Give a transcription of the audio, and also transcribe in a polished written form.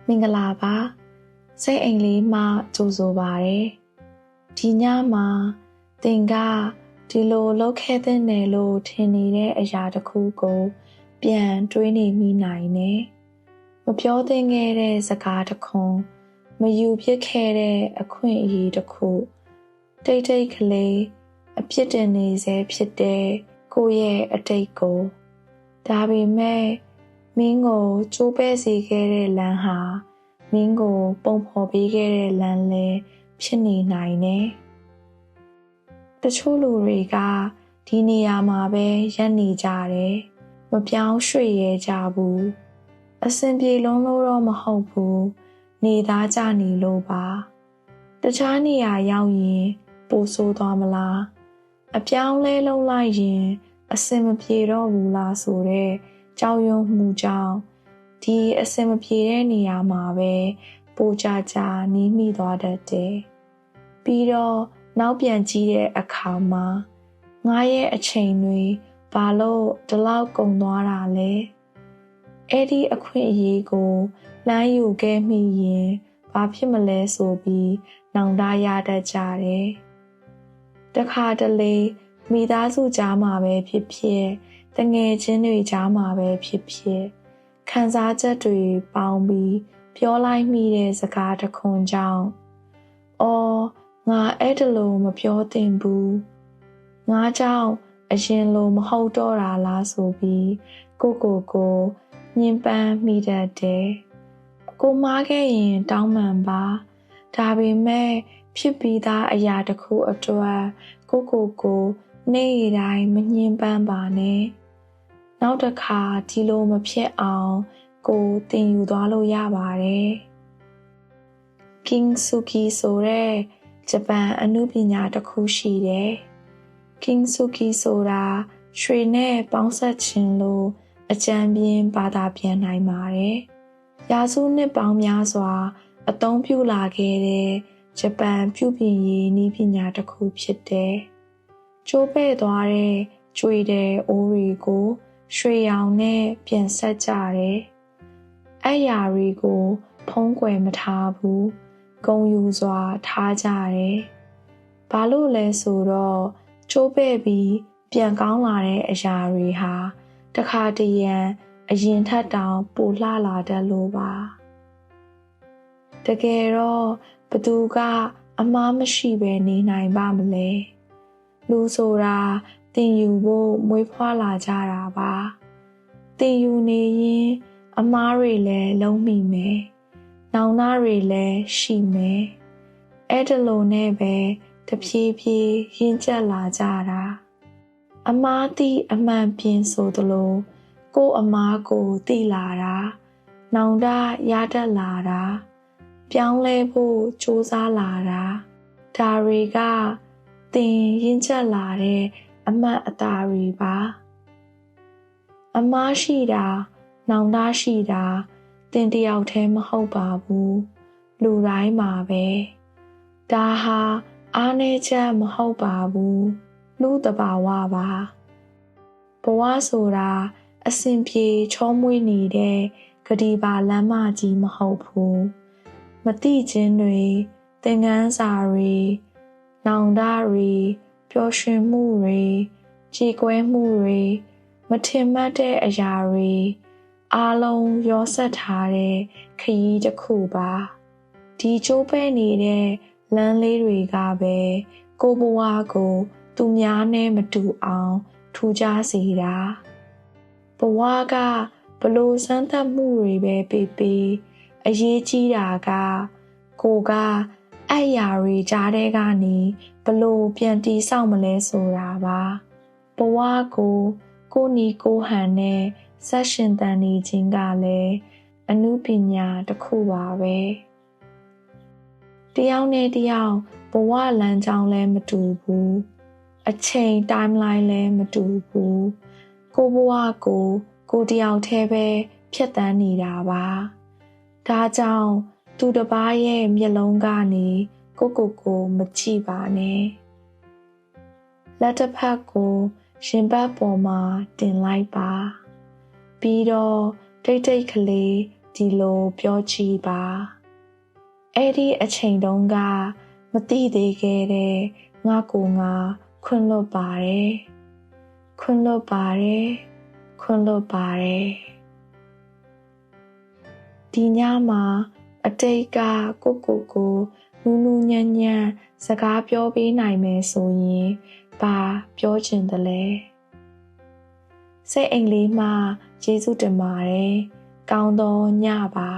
မင်္ဂလာပါစိတ်အိမ်လေးမှကြိုဆိုပါရယ်ဒီညမှာသင်ကဒီလိုလုပ်ခဲ့တဲ့နယ်လို့ထင်နေတဲ့အရာတစ်ခုကိုပြန်တွေးနေမိနိုင်တယ်မပြောသင့်ခဲ့တဲ့စကားတစ်ခွန်းမယူဖြစ်ခဲ့တဲ့အခွင့်အရေးတစ်ခုတိတ်တိတ်ကလေးအပြစ်တင်နေစေဖြစ်တဲ့ကိုယ့်ရဲ့အတိတ်ကိုဒါပေမဲ့မင်းကိုကျိုးပဲစေခဲ့တဲ့လမ်းဟာမင်းကိုပုံဖော်ပေးခဲ့တဲ့လမ်းလည်းဖြစ်နေနိုင်တယ်။တချို့လူတွေကဒီနေရာမှာပဲရပ်နေကြတယ်။မပြောင်းရွှေ့ရဲကြဘူး။အဆင်ပြေလုံးလို့တော့မဟုတ်ဘူး။နေသားကြနေလို့ပါ။တခြားနေရာရောက်ရင်ပိုဆိုးသွားမလား။အပြောင်းလဲလုံးလိုက်ရင်အဆင်မပြေတော့ဘူးလားဆိုတဲ့ကြောက်ရွံ့မှုကြောင့်ဒီအဆင်မပြေတဲ့နေရာမှာပဲပိုကြကြနီးမိသွားတတ်တယ်။ပြီးတော့နောက်ပြန်ကြည့်တဲ့အခါမှာငါရဲ့အချိန်တွေဘာလို့ဒီလောက်ကုန်သွားတာလဲ။အဲ့ဒီအခွင့်အရေးကိုလမ်းယူခဲ့မိရင်ဘာဖြစ်မလဲဆိုပြီးနောင်တရတတ်ကြတယ်။တခါတလေမိသားစုကြားမှာပဲဖြစ်ဖြစ်တငယ်ချင်းတွေကြားမှာပဲဖြစ်ဖြစ်ခံစားချက်တွေပေါင်းပြီးပြောလိုက်မိတဲ့စကားတစ်ခွန်းကြောင့်အော်ငါအဲ့ဒါလို့မပြောသင့်ဘူးငါကြောင့်အရင်လိုမဟုတ်တော့တာလားဆိုပြီးကိုညှဉ်းပန်းမိတတ်တယ်ကိုမားခဲ့ရင်တောင်းပန်ပါဒါပေမဲ့ဖြစ်ပြီးသားအရာတစ်ခုအတွက်ကိုနေ့တိုင်းမညှဉ်းပန်းပါနဲ့နောက်တစ်ခါဒီလိုမဖြစ်အောင်ကိုသင်ယူသွားလို့ရပါတယ်။ Kintsugi ဆိုတဲ့ဂျပန်အနုပညာတစ်ခုရှိတယ်။ Kintsugi ဆိုတာရွှေနဲ့ပေါင်းစပ်ခြင်းလို့အကြံပြင်းဘာသာပြန်နိုင်ပါတယ်။ရာစုနှစ်ပေါင်းများစွာအသုံးပြုလာခဲ့တဲ့ဂျပန်ပြုပြင်ရေးနည်းပညာတစ်ခုဖြစ်တယ်။ကျိုးပဲ့သွားတဲ့ကြွေတဲ့အိုးတွေကိုရွှေရောင်နဲ့ပြန်ဆက်ကြတယ်။အဲ့ယာတွေကိုဖုံးကွယ်မထားဘူး။ဂုံယူစွာထားကြတယ်။ဘာလို့လဲဆိုတော့ကျိုးပဲ့ပြီးပြန်ကောင်းလာတဲ့အရာတွေဟာတခါတရံအရင်ထက်တောင်ပိုလှလာတတ်လို့ပါ။တကယ်တော့ဘသူကအမှားမရှိဘဲနေနိုင်ပါမလဲ။လူဆိုတာသင်ယူဖို့မွေးဖွားလာကြတာပါသင်ယူနေရင်အမားတွေလည်းလုံးမိမယ်နောင်နာတွေလည်းရှိမယ်အဲ့ဒါလိုနဲ့ပဲတဖြည်းဖြည်းရင့်ကျက်လာကြတာအမားသိအမှန်ပြင်းဆိုသလိုကိုယ့်အမားကိုသိလာတာနောင်တရတတ်လာတာပြောင်းလဲဖို့ကြိုးစားလာတာဒါတွေကသင်ရင့်ကျက်လာတဲ့အမှတ်အသားတွေပါအမားရှိတာနောင်တရှိတာသင်တယောက်တည်းမဟုတ်ပါဘူးလူတိုင်းမှာပဲဒါဟာအားနည်းချက်မဟုတ်ပါဘူးလူတဘာဝပါဘဝဆိုတာအစဉ်ပြေချောမွေ့နေတဲ့ဂဒီပါလမ်းမကြီးမဟုတ်ဘူးမတိချင်းတွေသင်ခန်းစာတွေနောင်တတွေပျော်ရွှင်မှုတွေကြေကွဲမှုတွေမထင်မှတ်တဲ့အရာတွေအားလုံးရောစပ်ထားတဲ့ခရီးတစ်ခုပါဒီကျိုးပဲ့နေတဲ့လမ်းလေးတွေကပဲကိုဘဝကိုသူများနဲ့မတူအောင်ထူခြားစေတာဘဝကဘလို့စမ်းသပ်မှုတွေပဲပေးအရေးကြီးတာကကိုအဲ့ယာတွေကြားထဲကနေဘလို့ပြန်တီးဆောင်မလဲဆိုတာပါဘဝကိုနီကိုဟန်နဲ့ဆက်ရှင်တန်နေခြင်းကလည်းအနုပညာတစ်ခုပါပဲတယောက်နဲ့တယောက်ဘဝလမ်းကြောင်းလည်းမတူဘူးအချိန် timeline လည်းမတူဘူးကိုဘဝကိုတယောက်တည်းပဲဖြတ်သန်းနေတာပါဒါကြောင့်သူတစ်ပါးရဲ့မျက်လုံးကနေကိုမကြည့်ပါနဲ့လက်တစ်ဖက်ကိုရင်ဘတ်ပေါ်မှာတင်လိုက်ပါပြီးတော့တိတ်ကလေး ဒီလိုပြောကြည့်ပါအဲ့ဒီအချိန်တုန်းကမသိသေးခဲ့တဲ့ငါကိုငါခွင့်လွတ်ပါတယ်ခွင့်လွတ်ပါတယ်ခွင့်လွတ်ပါတယ်ဒီညမှာအတိတ်ကကိုနူးနူးညံ့ညံ့စကားပြောပေးနိုင်မယ်ဆိုရင်ဘာပြောချင်တယ်လဲစိတ်အိမ်လေးမှာယေရှုတင်ပါတယ်ကောင်းသောညပါ